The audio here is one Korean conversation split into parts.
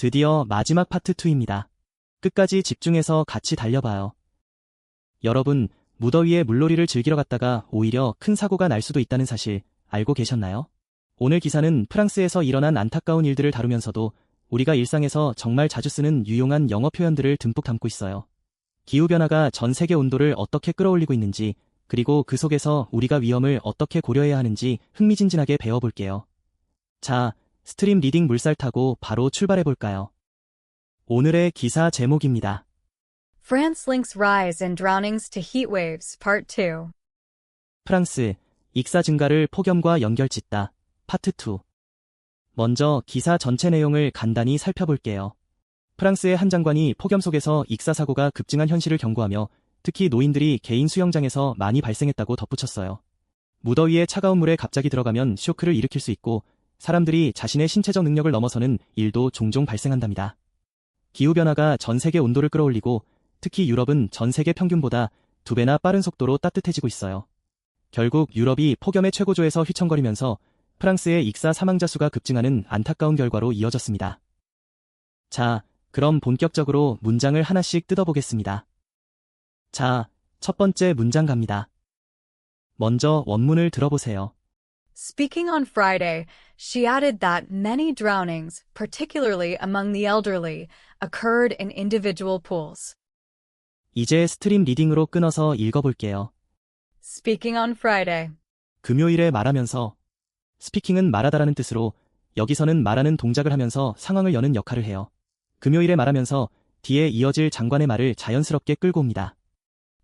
드디어 마지막 파트 2입니다. 끝까지 집중해서 같이 달려봐요. 여러분, 무더위에 물놀이를 즐기러 갔다가 오히려 큰 사고가 날 수도 있다는 사실 알고 계셨나요? 오늘 기사는 프랑스에서 일어난 안타까운 일들을 다루면서도 우리가 일상에서 정말 자주 쓰는 유용한 영어 표현들을 듬뿍 담고 있어요. 기후변화가 전 세계 온도를 어떻게 끌어올리고 있는지, 그리고 그 속에서 우리가 위험을 어떻게 고려해야 하는지 흥미진진하게 배워볼게요. 자, 스트림 리딩 물살 타고 바로 출발해볼까요? 오늘의 기사 제목입니다. France links rise in drownings to heat waves, Part 2. 프랑스, 익사 증가를 폭염과 연결짓다, 파트 2. 먼저 기사 전체 내용을 간단히 살펴볼게요. 프랑스의 한 장관이 폭염 속에서 익사 사고가 급증한 현실을 경고하며 특히 노인들이 개인 수영장에서 많이 발생했다고 덧붙였어요. 무더위에 차가운 물에 갑자기 들어가면 쇼크를 일으킬 수 있고 사람들이 자신의 신체적 능력을 넘어서는 일도 종종 발생한답니다. 기후변화가 전 세계 온도를 끌어올리고 특히 유럽은 전 세계 평균보다 2배나 빠른 속도로 따뜻해지고 있어요. 결국 유럽이 폭염의 최고조에서 휘청거리면서 프랑스의 익사 사망자 수가 급증하는 안타까운 결과로 이어졌습니다. 자, 그럼 본격적으로 문장을 하나씩 뜯어보겠습니다. 자, 첫 번째 문장 갑니다. 먼저 원문을 들어보세요. Speaking on Friday, she added that many drownings, particularly among the elderly, occurred in individual pools. 이제 스트림 리딩으로 끊어서 읽어볼게요. Speaking on Friday. 금요일에 말하면서 스피킹은 말하다라는 뜻으로 여기서는 말하는 동작을 하면서 상황을 여는 역할을 해요. 금요일에 말하면서 뒤에 이어질 장관의 말을 자연스럽게 끌고 옵니다.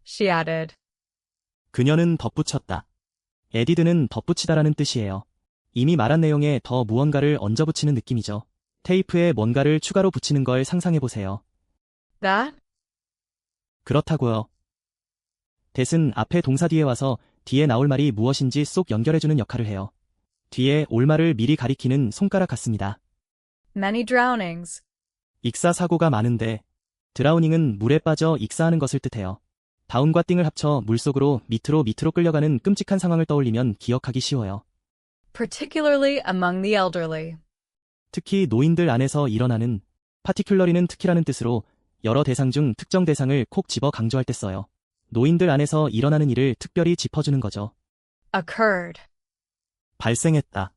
She added. 그녀는 덧붙였다. 에디드는 덧붙이다라는 뜻이에요. 이미 말한 내용에 더 무언가를 얹어 붙이는 느낌이죠. 테이프에 뭔가를 추가로 붙이는 걸 상상해보세요. That? 그렇다고요. that은 앞에 동사 뒤에 와서 뒤에 나올 말이 무엇인지 쏙 연결해주는 역할을 해요. 뒤에 올 말을 미리 가리키는 손가락 같습니다. Many drownings. 익사 사고가 많은데 드라우닝은 물에 빠져 익사하는 것을 뜻해요. 다운과 띵을 합쳐 물속으로 밑으로 끌려가는 끔찍한 상황을 떠올리면 기억하기 쉬워요. Particularly among the elderly. 특히 노인들 안에서 일어나는 particularly는 특히라는 뜻으로 여러 대상 중 특정 대상을 콕 집어 강조할 때 써요. 노인들 안에서 일어나는 일을 특별히 짚어주는 거죠. Occurred. 발생했다.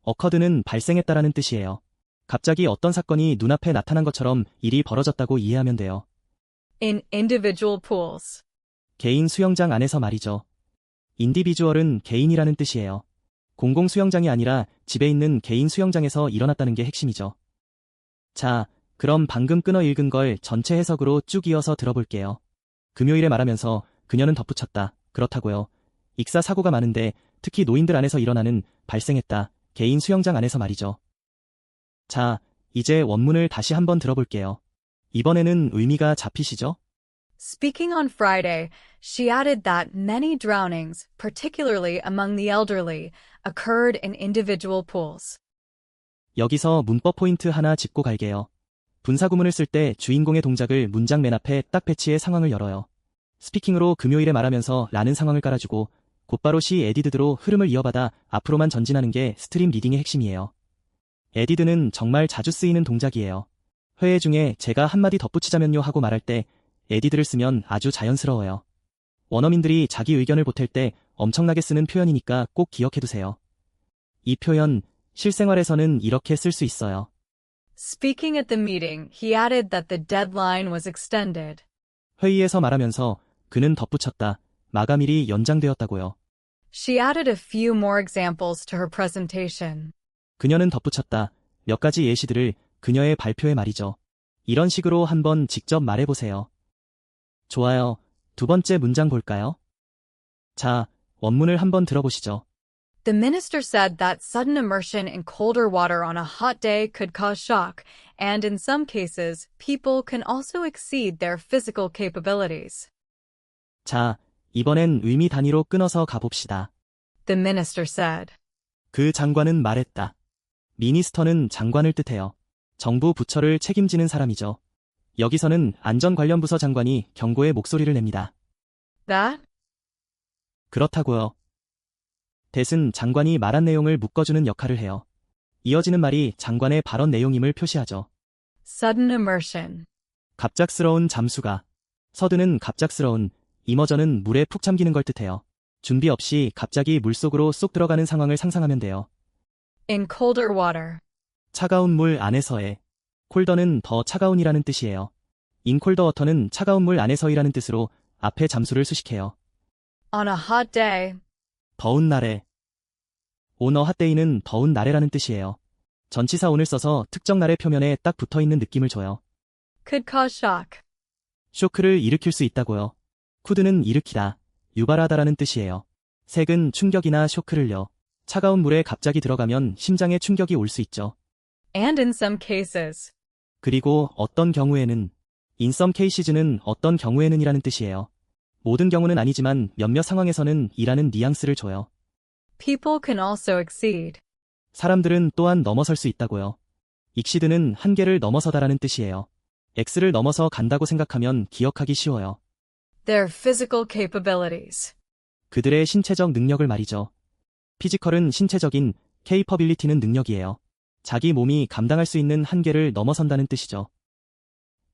occurred는 발생했다라는 뜻이에요. 갑자기 어떤 사건이 눈앞에 나타난 것처럼 일이 벌어졌다고 이해하면 돼요. In individual pools. 개인 수영장 안에서 말이죠. 인디비주얼은 개인이라는 뜻이에요. 공공 수영장이 아니라 집에 있는 개인 수영장에서 일어났다는 게 핵심이죠. 자, 그럼 방금 끊어 읽은 걸 전체 해석으로 쭉 이어서 들어볼게요. 금요일에 말하면서 그녀는 덧붙였다. 그렇다고요. 익사 사고가 많은데 특히 노인들 안에서 일어나는 발생했다. 개인 수영장 안에서 말이죠. 자, 이제 원문을 다시 한번 들어볼게요. 이번에는 의미가 잡히시죠? Speaking on Friday, she added that many drownings, particularly among the elderly, occurred in individual pools. 여기서 문법 포인트 하나 짚고 갈게요. 분사구문을 쓸 때 주인공의 동작을 문장 맨 앞에 딱 배치해 상황을 열어요. 스피킹으로 금요일에 말하면서 라는 상황을 깔아주고 곧바로 she added로 흐름을 이어받아 앞으로만 전진하는 게 스트림 리딩의 핵심이에요. added는 정말 자주 쓰이는 동작이에요. 회의 중에 제가 한마디 덧붙이자면요 하고 말할 때 added를 쓰면 아주 자연스러워요. 원어민들이 자기 의견을 보탤 때 엄청나게 쓰는 표현이니까 꼭 기억해두세요. 이 표현 실생활에서는 이렇게 쓸 수 있어요. Speaking at the meeting, he added that the deadline was extended. 회의에서 말하면서 그는 덧붙였다. 마감일이 연장되었다고요. She added a few more examples to her presentation. 그녀는 덧붙였다. 몇 가지 예시들을 그녀의 발표에 말이죠. 이런 식으로 한번 직접 말해보세요. 좋아요. 두 번째 문장 볼까요? 자, 원문을 한번 들어보시죠. The minister said that sudden immersion in colder water on a hot day could cause shock, and in some cases, people can also exceed their physical capabilities. 자, 이번엔 의미 단위로 끊어서 가봅시다. The minister said. 그 장관은 말했다. 미니스터는 장관을 뜻해요. 정부 부처를 책임지는 사람이죠. 여기서는 안전 관련 부서 장관이 경고의 목소리를 냅니다. That? 그렇다고요. that은 장관이 말한 내용을 묶어주는 역할을 해요. 이어지는 말이 장관의 발언 내용임을 표시하죠. Sudden immersion. 갑작스러운 잠수가. 서든은 갑작스러운, 이머전은 물에 푹 잠기는 걸 뜻해요. 준비 없이 갑자기 물속으로 쏙 들어가는 상황을 상상하면 돼요. In colder water. 차가운 물 안에서의. 콜더는 더 차가운이라는 뜻이에요. In colder water는 차가운 물 안에서이라는 뜻으로 앞에 잠수를 수식해요. On a hot day. 더운 날에. On a hot day는 더운 날에라는 뜻이에요. 전치사 on을 써서 특정 날의 표면에 딱 붙어있는 느낌을 줘요. Could cause shock. 쇼크를 일으킬 수 있다고요. could는 일으키다, 유발하다라는 뜻이에요. 색은 충격이나 쇼크를요. 차가운 물에 갑자기 들어가면 심장에 충격이 올 수 있죠. And in some cases. 그리고 어떤 경우에는, in some cases는 어떤 경우에는 이라는 뜻이에요. 모든 경우는 아니지만 몇몇 상황에서는 이라는 뉘앙스를 줘요. People can also exceed. 사람들은 또한 넘어설 수 있다고요. exceed는 한계를 넘어서다라는 뜻이에요. x를 넘어서 간다고 생각하면 기억하기 쉬워요. Their physical capabilities. 그들의 신체적 능력을 말이죠. 피지컬은 신체적인, capability는 능력이에요. 자기 몸이 감당할 수 있는 한계를 넘어선다는 뜻이죠.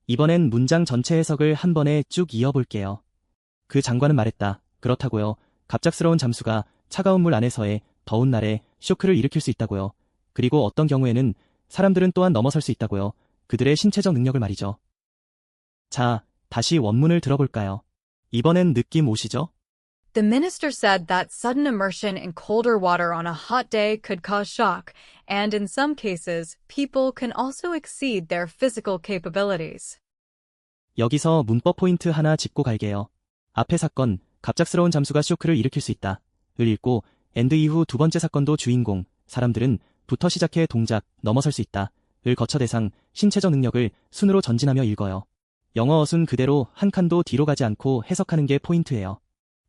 이번엔 문장 전체 해석을 한 번에 쭉 이어볼게요. 그 장관은 말했다. 그렇다고요. 갑작스러운 잠수가 차가운 물 안에서의 더운 날에 쇼크를 일으킬 수 있다고요. 그리고 어떤 경우에는 사람들은 또한 넘어설 수 있다고요. 그들의 신체적 능력을 말이죠. 자, 다시 원문을 들어볼까요? 이번엔 느낌 오시죠? The minister said that sudden immersion in colder water on a hot day could cause shock, and in some cases, people can also exceed their physical capabilities. 여기서 문법 포인트 하나 짚고 갈게요. 앞의 사건, 갑작스러운 잠수가 쇼크를 일으킬 수 있다. 을 읽고, and 이후 두 번째 사건도 주인공, 사람들은 부터 시작해 동작, 넘어설 수 있다. 을 거쳐 대상, 신체적 능력을 순으로 전진하며 읽어요. 영어 어순 그대로 한 칸도 뒤로 가지 않고 해석하는 게 포인트예요.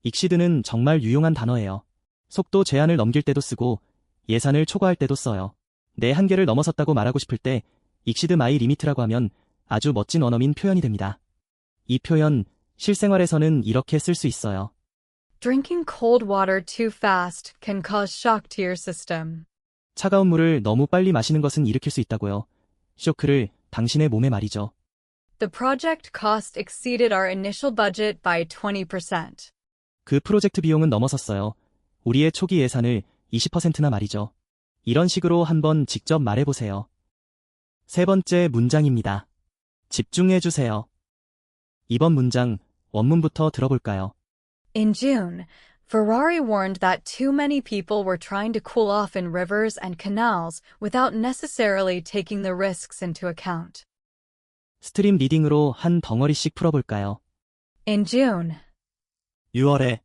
exceed는 정말 유용한 단어예요. 속도 제한을 넘길 때도 쓰고 예산을 초과할 때도 써요. 내 한계를 넘어섰다고 말하고 싶을 때 exceed my limit라고 하면 아주 멋진 원어민 표현이 됩니다. 이 표현 실생활에서는 이렇게 쓸 수 있어요. Drinking cold water too fast can cause shock to your system. 차가운 물을 너무 빨리 마시는 것은 일으킬 수 있다고요. 쇼크를 당신의 몸에 말이죠. The project cost exceeded our initial budget by 20%. 그 프로젝트 비용은 넘어섰어요. 우리의 초기 예산을 20%나 말이죠. 이런 식으로 한번 직접 말해보세요. 세 번째 문장입니다. 집중해주세요. 이번 문장 원문부터 들어볼까요? In June, Ferrari warned that too many people were trying to cool off in rivers and canals without necessarily taking the risks into account. 스트림 리딩으로 한 덩어리씩 풀어볼까요? In June. 6월에.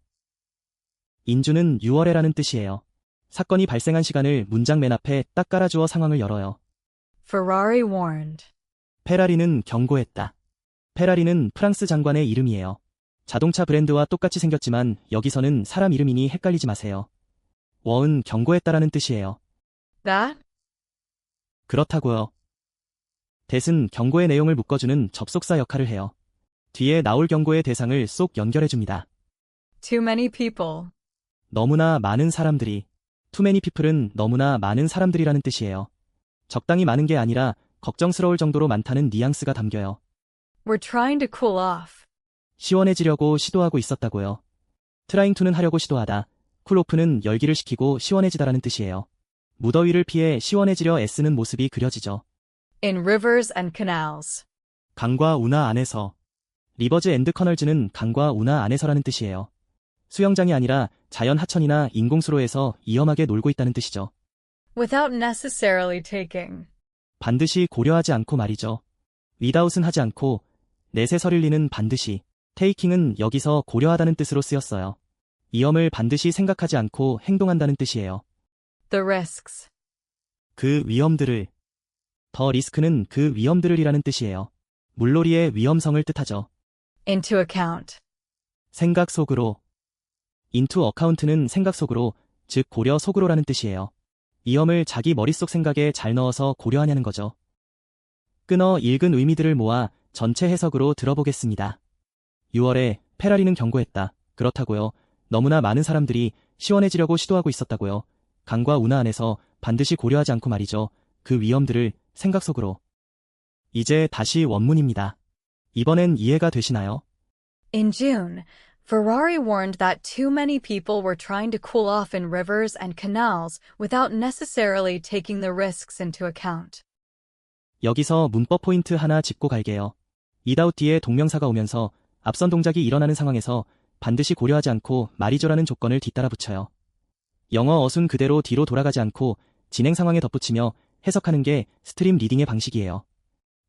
인주는 6월에라는 뜻이에요. 사건이 발생한 시간을 문장 맨 앞에 딱 깔아주어 상황을 열어요. Ferrari warned. 페라리는 경고했다. 페라리는 프랑스 장관의 이름이에요. 자동차 브랜드와 똑같이 생겼지만 여기서는 사람 이름이니 헷갈리지 마세요. 워은 경고했다라는 뜻이에요. That? 그렇다고요. that은 경고의 내용을 묶어주는 접속사 역할을 해요. 뒤에 나올 경고의 대상을 쏙 연결해줍니다. Too many people. 너무나 많은 사람들이. Too many people은 너무나 많은 사람들이라는 뜻이에요. 적당히 많은 게 아니라 걱정스러울 정도로 많다는 뉘앙스가 담겨요. We're trying to cool off. 시원해지려고 시도하고 있었다고요. trying to는 하려고 시도하다. cool off는 열기를 식히고 시원해지다라는 뜻이에요. 무더위를 피해 시원해지려 애쓰는 모습이 그려지죠. In rivers and canals. 강과 운하 안에서. 리버즈 앤드 커널즈는 강과 운하 안에서라는 뜻이에요. 수영장이 아니라 자연 하천이나 인공수로에서 위험하게 놀고 있다는 뜻이죠. Without necessarily taking. 반드시 고려하지 않고 말이죠. without은 하지 않고 넷에 서릴리는 반드시. taking은 여기서 고려하다는 뜻으로 쓰였어요. 위험을 반드시 생각하지 않고 행동한다는 뜻이에요. The risks. 그 위험들을. 더 리스크는 그 위험들을 이라는 뜻이에요. 물놀이의 위험성을 뜻하죠. Into account. 생각 속으로. into account는 생각 속으로, 즉 고려 속으로라는 뜻이에요. 위험을 자기 머릿속 생각에 잘 넣어서 고려하냐는 거죠. 끊어 읽은 의미들을 모아 전체 해석으로 들어보겠습니다. 6월에 페라리는 경고했다. 그렇다고요. 너무나 많은 사람들이 시원해지려고 시도하고 있었다고요. 강과 운하 안에서 반드시 고려하지 않고 말이죠. 그 위험들을 생각 속으로. 이제 다시 원문입니다. 이번엔 이해가 되시나요? In June, Ferrari warned that too many people were trying to cool off in rivers and canals without necessarily taking the risks into account. 여기서 문법 포인트 하나 짚고 갈게요. without 뒤에 동명사가 오면서 앞선 동작이 일어나는 상황에서 반드시 고려하지 않고 말이죠라는 조건을 뒤따라 붙여요. 영어 어순 그대로 뒤로 돌아가지 않고 진행 상황에 덧붙이며 해석하는 게 스트림 리딩의 방식이에요.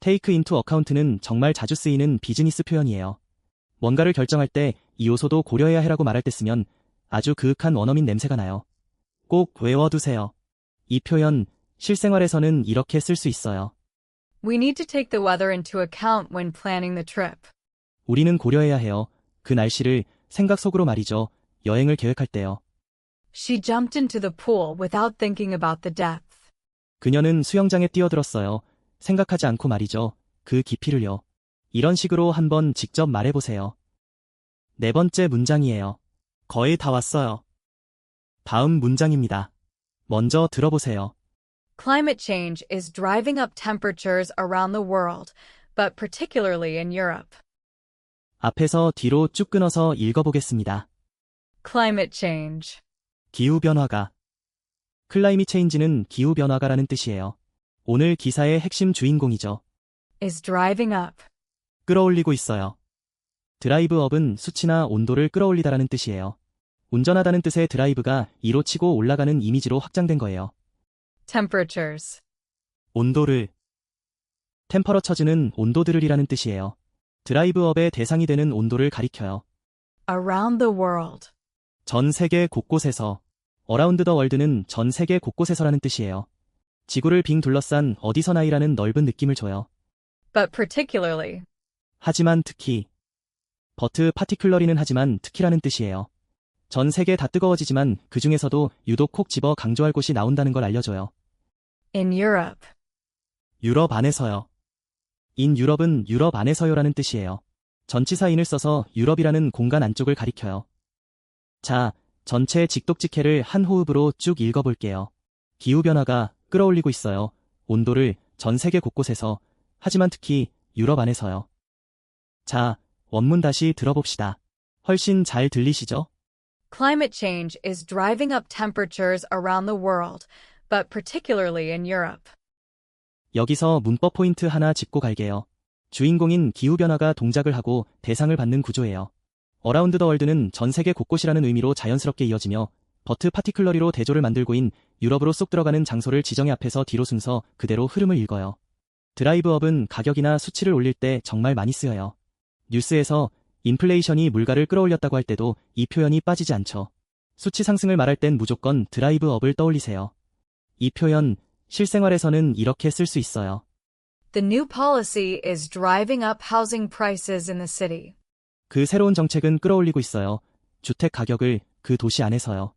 take into account는 정말 자주 쓰이는 비즈니스 표현이에요. 뭔가를 결정할 때 이 요소도 고려해야 해라고 말할 때 쓰면 아주 그윽한 원어민 냄새가 나요. 꼭 외워두세요. 이 표현 실생활에서는 이렇게 쓸 수 있어요. We need to take the weather into account when planning the trip. 우리는 고려해야 해요. 그 날씨를 생각 속으로 말이죠. 여행을 계획할 때요. She jumped into the pool without thinking about the depth. 그녀는 수영장에 뛰어들었어요. 생각하지 않고 말이죠. 그 깊이를요. 이런 식으로 한번 직접 말해보세요. 네 번째 문장이에요. 거의 다 왔어요. 다음 문장입니다. 먼저 들어보세요. Climate change is driving up temperatures around the world, but particularly in Europe. 앞에서 뒤로 쭉 끊어서 읽어보겠습니다. Climate change 기후변화가. 클라이밋 체인지는 기후변화가라는 뜻이에요. 오늘 기사의 핵심 주인공이죠. is driving up. 끌어올리고 있어요. 드라이브업은 수치나 온도를 끌어올리다라는 뜻이에요. 운전하다는 뜻의 드라이브가 이로 치고 올라가는 이미지로 확장된 거예요. Temperatures 온도를. 템퍼러처즈는 온도들을이라는 뜻이에요. 드라이브업의 대상이 되는 온도를 가리켜요. around the world. 전 세계 곳곳에서. 어라운드 더 월드는 전 세계 곳곳에서라는 뜻이에요. 지구를 빙 둘러싼 어디서나이라는 넓은 느낌을 줘요. But particularly. 하지만 특히. but particularly는 하지만 특히라는 뜻이에요. 전 세계 다 뜨거워지지만 그 중에서도 유독 콕 집어 강조할 곳이 나온다는 걸 알려줘요. In Europe. 유럽 안에서요. in 유럽은 유럽 안에서요라는 뜻이에요. 전치사인을 써서 유럽이라는 공간 안쪽을 가리켜요. 자, 전체 직독직해를 한 호흡으로 쭉 읽어볼게요. 기후변화가 끌어올리고 있어요. 온도를 전 세계 곳곳에서. 하지만 특히 유럽 안에서요. 자, 원문 다시 들어봅시다. 훨씬 잘 들리시죠? Climate change is driving up temperatures around the world, but particularly in Europe. 여기서 문법 포인트 하나 짚고 갈게요. 주인공인 기후변화가 동작을 하고 대상을 받는 구조예요. 어라운드 더 월드는 전 세계 곳곳이라는 의미로 자연스럽게 이어지며 but particularly로 대조를 만들고인 유럽으로 쏙 들어가는 장소를 지정해 앞에서 뒤로 순서 그대로 흐름을 읽어요. 드라이브업은 가격이나 수치를 올릴 때 정말 많이 쓰여요. 뉴스에서 인플레이션이 물가를 끌어올렸다고 할 때도 이 표현이 빠지지 않죠. 수치 상승을 말할 땐 무조건 드라이브업을 떠올리세요. 이 표현 실생활에서는 이렇게 쓸 수 있어요. The new policy is driving up housing prices in the city. 그 새로운 정책은 끌어올리고 있어요. 주택 가격을 그 도시 안에서요.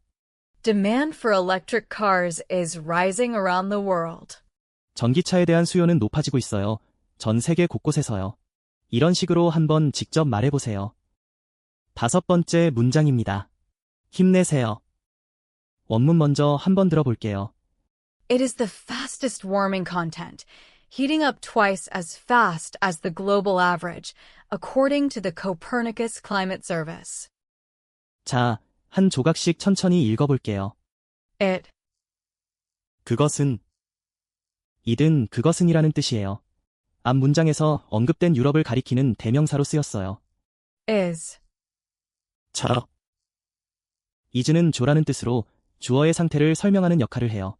Demand for electric cars is rising around the world. 전기차에 대한 수요는 높아지고 있어요. 전 세계 곳곳에서요. 이런 식으로 한번 직접 말해보세요. 다섯 번째 문장입니다. 힘내세요. 원문 먼저 한번 들어볼게요. It is the fastest warming content, heating up twice as fast as the global average, according to the Copernicus Climate Service. 자, 한 조각씩 천천히 읽어볼게요. It 그것은. 이든 그것은이라는 뜻이에요. 앞 문장에서 언급된 유럽을 가리키는 대명사로 쓰였어요. is 저. is는 조라는 뜻으로 주어의 상태를 설명하는 역할을 해요.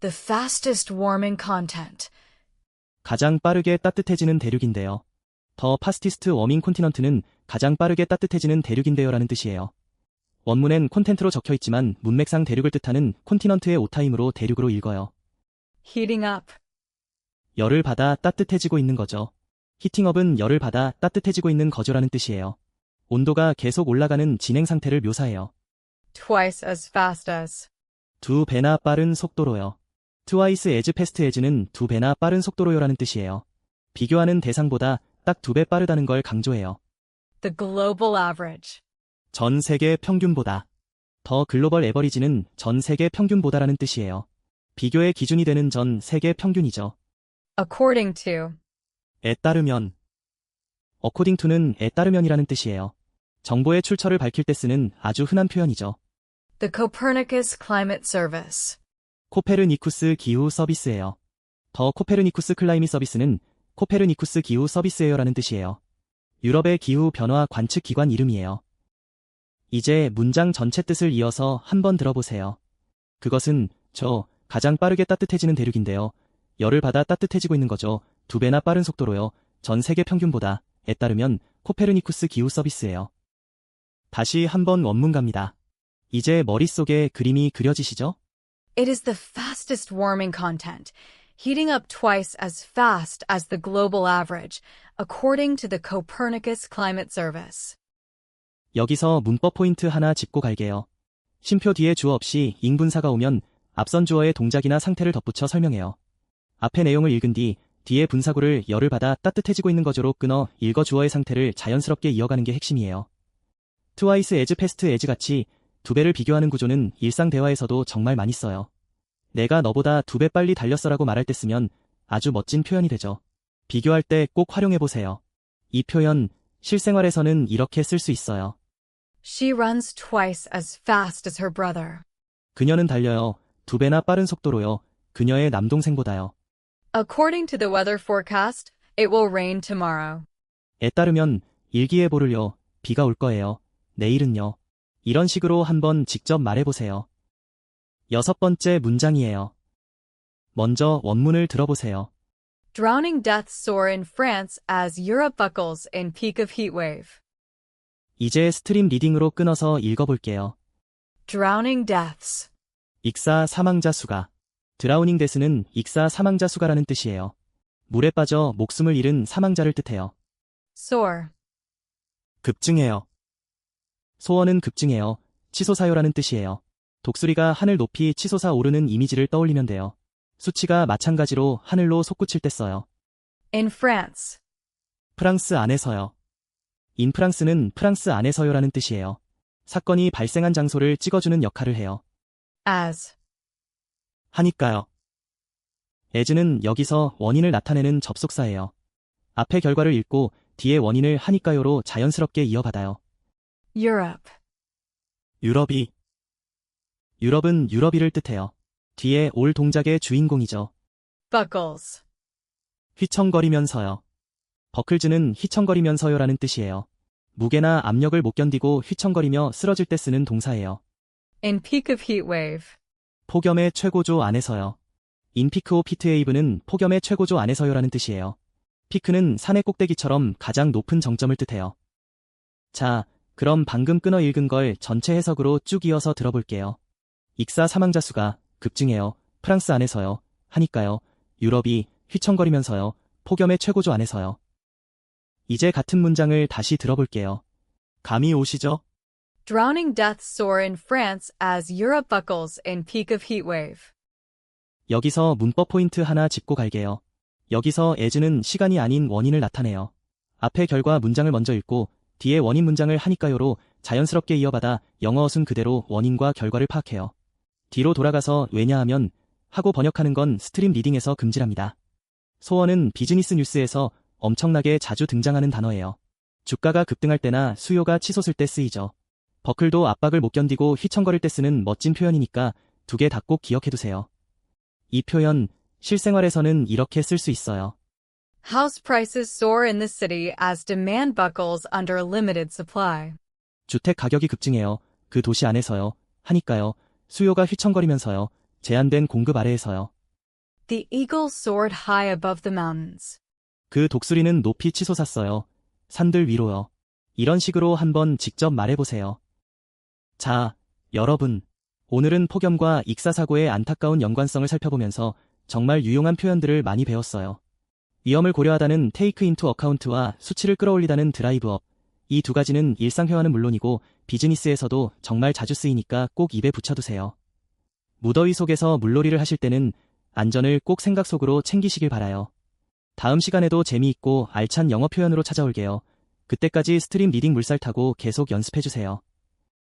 the fastest warming content. 가장 빠르게 따뜻해지는 대륙인데요. 더 파스티스트 워밍 콘티넌트는 가장 빠르게 따뜻해지는 대륙인데요라는 뜻이에요. 원문엔 콘텐트로 적혀 있지만 문맥상 대륙을 뜻하는 콘티넌트의 오타임으로 대륙으로 읽어요. Heating up. 열을 받아 따뜻해지고 있는 거죠. 히팅업은 열을 받아 따뜻해지고 있는 거죠라는 뜻이에요. 온도가 계속 올라가는 진행 상태를 묘사해요. Twice as fast as. 두 배나 빠른 속도로요. twice as fast as는 두 배나 빠른 속도로요라는 뜻이에요. 비교하는 대상보다 딱 두 배 빠르다는 걸 강조해요. The global average. 전 세계 평균보다. 더 글로벌 에버리지는 전 세계 평균보다라는 뜻이에요. 비교의 기준이 되는 전 세계 평균이죠. According to. 에 따르면. according to는 에 따르면이라는 뜻이에요. 정보의 출처를 밝힐 때 쓰는 아주 흔한 표현이죠. The Copernicus Climate Service. 코페르니쿠스 기후 서비스예요. 더 코페르니쿠스 클라이밋 서비스는 코페르니쿠스 기후 서비스예요라는 뜻이에요. 유럽의 기후 변화 관측 기관 이름이에요. 이제 문장 전체 뜻을 이어서 한번 들어보세요. 그것은 가장 빠르게 따뜻해지는 대륙인데요. 열을 받아 따뜻해지고 있는 거죠. 2배나 빠른 속도로요. 전 세계 평균보다. 에 따르면 코페르니쿠스 기후 서비스예요. 다시 한번 원문 갑니다. 이제 머릿속에 그림이 그려지시죠? It is the fastest warming content, heating up twice as fast as the global average, according to the Copernicus Climate Service. 여기서 문법 포인트 하나 짚고 갈게요. 쉼표 뒤에 주어 없이 잉분사가 오면 앞선 주어의 동작이나 상태를 덧붙여 설명해요. 앞의 내용을 읽은 뒤에 분사구를 열을 받아 따뜻해지고 있는 거죠로 끊어 읽어 주어의 상태를 자연스럽게 이어가는 게 핵심이에요. twice as fast as 같이 2배를 비교하는 구조는 일상 대화에서도 정말 많이 써요. 내가 너보다 2배 빨리 달렸어라고 말할 때 쓰면 아주 멋진 표현이 되죠. 비교할 때 꼭 활용해보세요. 이 표현 실생활에서는 이렇게 쓸 수 있어요. She runs twice as fast as her brother. 그녀는 달려요. 2배나 빠른 속도로요. 그녀의 남동생보다요. According to the weather forecast, it will rain tomorrow. 에 따르면 일기예보를요. 비가 올 거예요. 내일은요. 이런 식으로 한번 직접 말해보세요. 6번째 문장이에요. 먼저 원문을 들어보세요. Drowning deaths soar in France as Europe buckles in peak of heat wave. 이제 스트림 리딩으로 끊어서 읽어볼게요. Drowning deaths. 익사 사망자 수가. 드라우닝 데스는 익사 사망자 수가라는 뜻이에요. 물에 빠져 목숨을 잃은 사망자를 뜻해요. Soar. 급증해요. 소원은 급증해요. 치솟아요라는 뜻이에요. 독수리가 하늘 높이 치솟아 오르는 이미지를 떠올리면 돼요. 수치가 마찬가지로 하늘로 솟구칠 때 써요. In France. 프랑스 안에서요. 인 프랑스는 프랑스 안에서요라는 뜻이에요. 사건이 발생한 장소를 찍어주는 역할을 해요. As. 하니까요. as는 여기서 원인을 나타내는 접속사예요. 앞의 결과를 읽고 뒤에 원인을 하니까요로 자연스럽게 이어받아요. Europe. 유럽이. 유럽은 유럽이를 뜻해요. 뒤에 올 동작의 주인공이죠. Buckles. 휘청거리면서요. 버클즈는 휘청거리면서요라는 뜻이에요. 무게나 압력을 못 견디고 휘청거리며 쓰러질 때 쓰는 동사예요. In peak of heat wave. 폭염의 최고조 안에서요. 인피크 오 피트웨이브는 폭염의 최고조 안에서요라는 뜻이에요. 피크는 산의 꼭대기처럼 가장 높은 정점을 뜻해요. 자, 그럼 방금 끊어 읽은 걸 전체 해석으로 쭉 이어서 들어볼게요. 익사 사망자 수가 급증해요. 프랑스 안에서요. 하니까요. 유럽이 휘청거리면서요. 폭염의 최고조 안에서요. 이제 같은 문장을 다시 들어볼게요. 감이 오시죠? Drowning deaths soar in France as Europe buckles in peak of heat wave. 여기서 문법 포인트 하나 짚고 갈게요. 여기서 as는 시간이 아닌 원인을 나타내요. 앞의 결과 문장을 먼저 읽고 뒤에 원인 문장을 하니까요로 자연스럽게 이어받아 영어어순 그대로 원인과 결과를 파악해요. 뒤로 돌아가서 왜냐하면 하고 번역하는 건 스트림 리딩에서 금지랍니다. 소원은 비즈니스 뉴스에서 엄청나게 자주 등장하는 단어예요. 주가가 급등할 때나 수요가 치솟을 때 쓰이죠. 버클도 압박을 못 견디고 휘청거릴 때 쓰는 멋진 표현이니까 2개 다 꼭 기억해두세요. 이 표현 실생활에서는 이렇게 쓸 수 있어요. House prices soar in the city as demand buckles under limited supply. 주택 가격이 급증해요. 그 도시 안에서요. 하니까요. 수요가 휘청거리면서요. 제한된 공급 아래에서요. The eagle soared high above the mountains. 그 독수리는 높이 치솟았어요. 산들 위로요. 이런 식으로 한번 직접 말해보세요. 자, 여러분. 오늘은 폭염과 익사사고의 안타까운 연관성을 살펴보면서 정말 유용한 표현들을 많이 배웠어요. 위험을 고려하다는 테이크 인투 어카운트와 수치를 끌어올리다는 드라이브업. 이 2가지는 일상회화는 물론이고 비즈니스에서도 정말 자주 쓰이니까 꼭 입에 붙여두세요. 무더위 속에서 물놀이를 하실 때는 안전을 꼭 생각 속으로 챙기시길 바라요. 다음 시간에도 재미있고 알찬 영어 표현으로 찾아올게요. 그때까지 스트림 리딩 물살 타고 계속 연습해주세요.